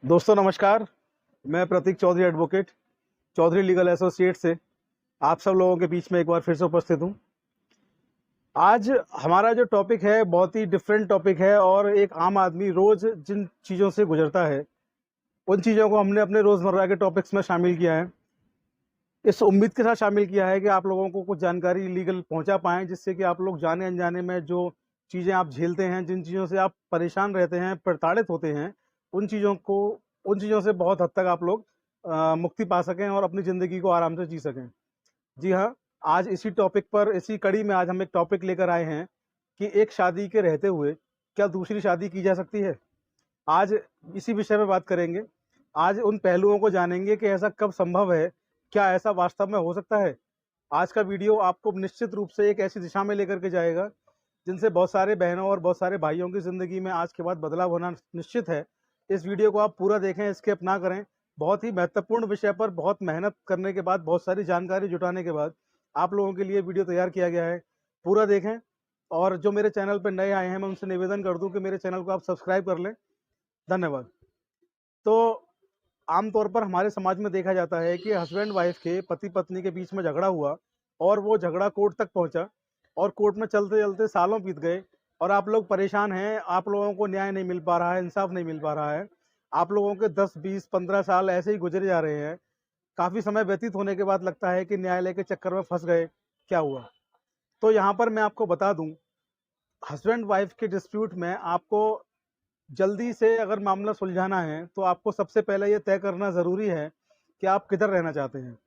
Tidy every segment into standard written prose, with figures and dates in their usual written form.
दोस्तों नमस्कार। मैं Prateek Chaudhary advocate Chaudhary legal associate से आप सब लोगों के बीच में एक बार फिर से उपस्थित हूं। आज हमारा जो टॉपिक है बहुत ही डिफरेंट टॉपिक है और एक आम आदमी रोज जिन चीज़ों से गुजरता है उन चीज़ों को हमने अपने रोज़मर्रा के टॉपिक्स में शामिल किया है। इस उम्मीद के साथ शामिल किया है कि आप लोगों को कुछ जानकारी लीगल पहुंचा पाएँ, जिससे कि आप लोग जाने अनजाने में जो चीज़ें आप झेलते हैं, जिन चीज़ों से आप परेशान रहते हैं, प्रताड़ित होते हैं, उन चीज़ों से बहुत हद तक आप लोग मुक्ति पा सकें और अपनी ज़िंदगी को आराम से जी सकें। जी हाँ, आज इसी टॉपिक पर, इसी कड़ी में आज हम एक टॉपिक लेकर आए हैं कि एक शादी के रहते हुए क्या दूसरी शादी की जा सकती है। आज इसी विषय में बात करेंगे। आज उन पहलुओं को जानेंगे कि ऐसा कब संभव है, क्या ऐसा वास्तव में हो सकता है। आज का वीडियो आपको निश्चित रूप से एक ऐसी दिशा में लेकर के जाएगा जिनसे बहुत सारे बहनों और बहुत सारे भाइयों की ज़िंदगी में आज के बाद बदलाव होना निश्चित है। इस वीडियो को आप पूरा देखें, स्किप ना करें। बहुत ही महत्वपूर्ण विषय पर बहुत मेहनत करने के बाद, बहुत सारी जानकारी जुटाने के बाद आप लोगों के लिए वीडियो तैयार किया गया है। पूरा देखें। और जो मेरे चैनल पर नए आए हैं, मैं उनसे निवेदन कर दूं कि मेरे चैनल को आप सब्सक्राइब कर लें। धन्यवाद। तो आमतौर पर हमारे समाज में देखा जाता है कि हस्बैंड वाइफ के, पति पत्नी के बीच में झगड़ा हुआ और वो झगड़ा कोर्ट तक पहुंचा और कोर्ट में चलते चलते सालों बीत गए और आप लोग परेशान हैं। आप लोगों को न्याय नहीं मिल पा रहा है, इंसाफ नहीं मिल पा रहा है। आप लोगों के 10 20 15 साल ऐसे ही गुजरे जा रहे हैं। काफ़ी समय व्यतीत होने के बाद लगता है कि न्यायालय के चक्कर में फंस गए, क्या हुआ। तो यहाँ पर मैं आपको बता दूं, हस्बैंड वाइफ के डिस्प्यूट में आपको जल्दी से अगर मामला सुलझाना है तो आपको सबसे पहले ये तय करना ज़रूरी है कि आप किधर रहना चाहते हैं।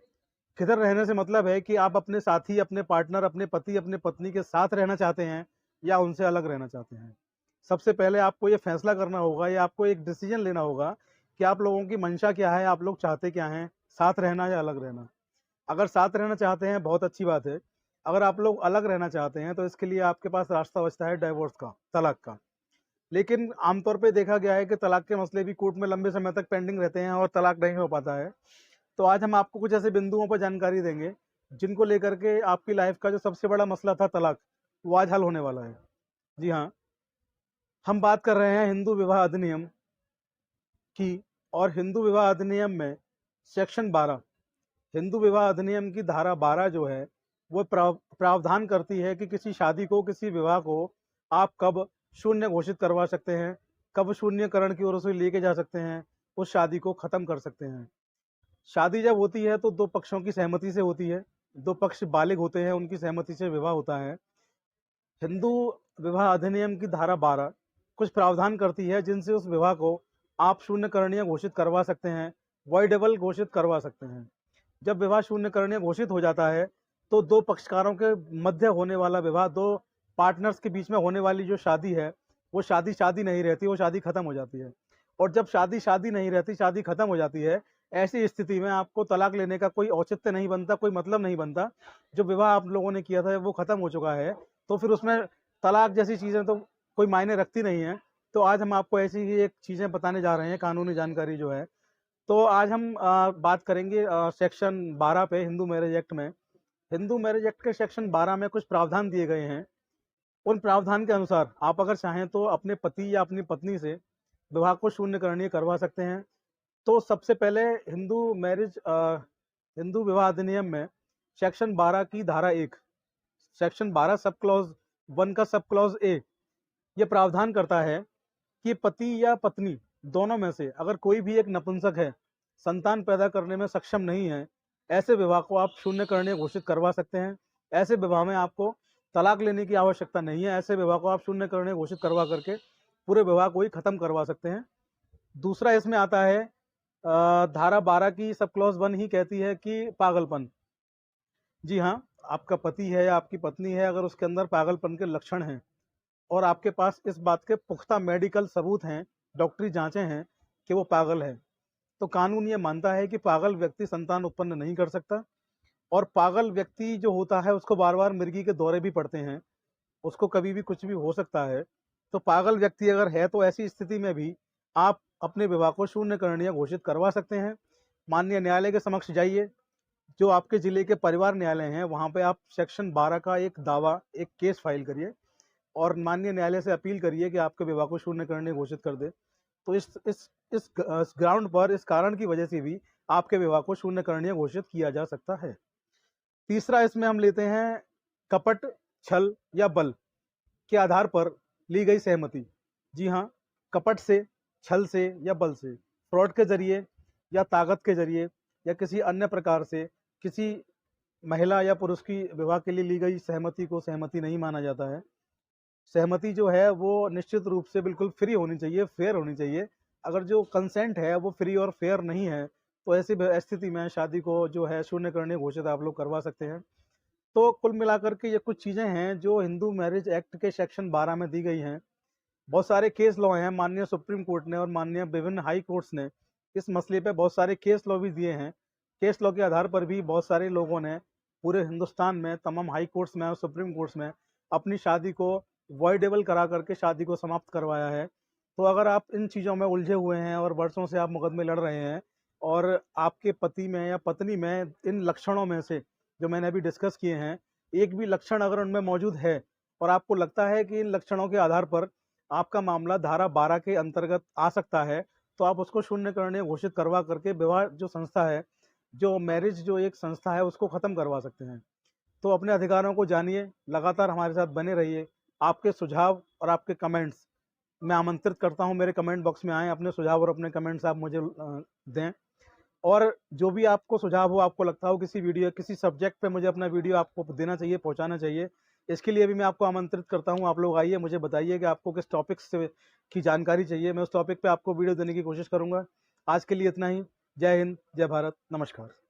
किधर रहने से मतलब है कि आप अपने साथी, अपने पार्टनर, अपने पति, अपने पत्नी के साथ रहना चाहते हैं या उनसे अलग रहना चाहते हैं। सबसे पहले आपको ये फैसला करना होगा या आपको एक डिसीजन लेना होगा कि आप लोगों की मंशा क्या है, आप लोग चाहते क्या हैं, साथ रहना या अलग रहना। अगर साथ रहना चाहते हैं बहुत अच्छी बात है। अगर आप लोग अलग रहना चाहते हैं तो इसके लिए आपके पास रास्ता बचता है डाइवोर्स का, तलाक का। लेकिन आमतौर पे देखा गया है कि तलाक के मसले भी कोर्ट में लंबे समय तक पेंडिंग रहते हैं और तलाक नहीं हो पाता है। तो आज हम आपको कुछ ऐसे बिंदुओं पर जानकारी देंगे जिनको लेकर के आपकी लाइफ का जो सबसे बड़ा मसला था तलाक, वो आज हल होने वाला है। जी हाँ, हम बात कर रहे हैं हिंदू विवाह अधिनियम की। और हिंदू विवाह अधिनियम में सेक्शन 12, हिंदू विवाह अधिनियम की धारा 12 जो है वो प्रावधान करती है कि किसी शादी को, किसी विवाह को आप कब शून्य घोषित करवा सकते हैं, कब शून्यकरण की ओर से लेके जा सकते हैं, उस शादी को खत्म कर सकते हैं। शादी जब होती है तो दो पक्षों की सहमति से होती है। दो पक्ष बालिग होते हैं, उनकी सहमति से विवाह होता है। हिंदू विवाह अधिनियम की धारा 12 कुछ प्रावधान करती है जिनसे उस विवाह को आप शून्यकरणीय घोषित करवा सकते हैं, वॉइडेबल घोषित करवा सकते हैं। जब विवाह शून्यकरणीय घोषित हो जाता है तो दो पक्षकारों के मध्य होने वाला विवाह, दो पार्टनर्स के बीच में होने वाली जो शादी है, वो शादी शादी नहीं रहती, वो शादी खत्म हो जाती है। और जब शादी शादी नहीं रहती, शादी खत्म हो जाती है, ऐसी स्थिति में आपको तलाक लेने का कोई औचित्य नहीं बनता, कोई मतलब नहीं बनता। जो विवाह आप लोगों ने किया था वो खत्म हो चुका है, तो फिर उसमें तलाक जैसी चीज़ें तो कोई मायने रखती नहीं है। तो आज हम आपको ऐसी ही एक चीज़ें बताने जा रहे हैं, कानूनी जानकारी जो है। तो आज हम बात करेंगे सेक्शन 12 पे, हिंदू मैरिज एक्ट में। हिंदू मैरिज एक्ट के सेक्शन 12 में कुछ प्रावधान दिए गए हैं। उन प्रावधान के अनुसार आप अगर चाहें तो अपने पति या अपनी पत्नी से विवाह को शून्यकरणीय करवा सकते हैं। तो सबसे पहले हिंदू विवाह अधिनियम में सेक्शन 12 की धारा 1, सेक्शन 12 सब क्लॉज 1 का सब क्लॉज ए ये प्रावधान करता है कि पति या पत्नी दोनों में से अगर कोई भी एक नपुंसक है, संतान पैदा करने में सक्षम नहीं है, ऐसे विवाह को आप शून्यकरणीय घोषित करवा सकते हैं। ऐसे विवाह में आपको तलाक लेने की आवश्यकता नहीं है। ऐसे विवाह को आप शून्यकरणीय घोषित करवा करके पूरे विवाह को ही खत्म करवा सकते हैं। दूसरा इसमें आता है धारा 12 की सब क्लॉज 1 ही कहती है कि पागलपन। जी हाँ, आपका पति है या आपकी पत्नी है, अगर उसके अंदर पागलपन के लक्षण हैं और आपके पास इस बात के पुख्ता मेडिकल सबूत हैं, डॉक्टरी जांचें हैं कि वो पागल है, तो कानून ये मानता है कि पागल व्यक्ति संतान उत्पन्न नहीं कर सकता। और पागल व्यक्ति जो होता है उसको बार बार मिर्गी के दौरे भी पड़ते हैं, उसको कभी भी कुछ भी हो सकता है। तो पागल व्यक्ति अगर है तो ऐसी स्थिति में भी आप अपने विवाह को शून्यकरणीय घोषित करवा सकते हैं। माननीय न्यायालय के समक्ष जाइए, जो आपके जिले के परिवार न्यायालय हैं वहाँ पे आप सेक्शन 12 का एक दावा, एक केस फाइल करिए और माननीय न्यायालय से अपील करिए कि आपके विवाह को शून्यकरणीय घोषित कर दे। तो इस ग्राउंड पर, इस कारण की वजह से भी आपके विवाह को शून्य करणीय घोषित किया जा सकता है। तीसरा इसमें हम लेते हैं कपट, छल या बल के आधार पर ली गई सहमति। जी हाँ, कपट से, छल से या बल से, फ्रॉड के जरिए या ताकत के जरिए या किसी अन्य प्रकार से किसी महिला या पुरुष की विवाह के लिए ली गई सहमति को सहमति नहीं माना जाता है। सहमति जो है वो निश्चित रूप से बिल्कुल फ्री होनी चाहिए, फेयर होनी चाहिए। अगर जो कंसेंट है वो फ्री और फेयर नहीं है तो ऐसी स्थिति में शादी को जो है शून्य करणीय घोषित आप लोग करवा सकते हैं। तो कुल मिलाकर के ये कुछ चीज़ें हैं जो हिंदू मैरिज एक्ट के सेक्शन 12 में दी गई हैं। बहुत सारे केस लॉ हैं, माननीय सुप्रीम कोर्ट ने और माननीय विभिन्न हाई कोर्ट्स ने इस मसले पे बहुत सारे केस लॉ भी दिए हैं। केस लॉ के आधार पर भी बहुत सारे लोगों ने पूरे हिंदुस्तान में तमाम हाई कोर्ट्स में और सुप्रीम कोर्ट्स में अपनी शादी को वॉइडेबल करा करके शादी को समाप्त करवाया है। तो अगर आप इन चीज़ों में उलझे हुए हैं और वर्षों से आप मुकदमे लड़ रहे हैं और आपके पति में या पत्नी में इन लक्षणों में से जो मैंने अभी डिस्कस किए हैं एक भी लक्षण अगर उनमें मौजूद है और आपको लगता है कि इन लक्षणों के आधार पर आपका मामला धारा 12 के अंतर्गत आ सकता है, तो आप उसको शून्य करणीय घोषित करवा करके विवाह जो संस्था है, जो मैरिज जो एक संस्था है, उसको ख़त्म करवा सकते हैं। तो अपने अधिकारों को जानिए, लगातार हमारे साथ बने रहिए। आपके सुझाव और आपके कमेंट्स मैं आमंत्रित करता हूँ मेरे कमेंट बॉक्स में आएँ, अपने सुझाव और अपने कमेंट्स आप मुझे दें। और जो भी आपको सुझाव हो, आपको लगता हो किसी वीडियो, किसी सब्जेक्ट पे मुझे अपना वीडियो आपको देना चाहिए, पहुंचाना चाहिए, इसके लिए भी मैं आपको आमंत्रित करता हूं। आप लोग आइए, मुझे बताइए कि आपको किस टॉपिक से की जानकारी चाहिए, मैं उस टॉपिक पे आपको वीडियो देने की कोशिश करूंगा। आज के लिए इतना ही। जय हिंद, जय भारत, नमस्कार।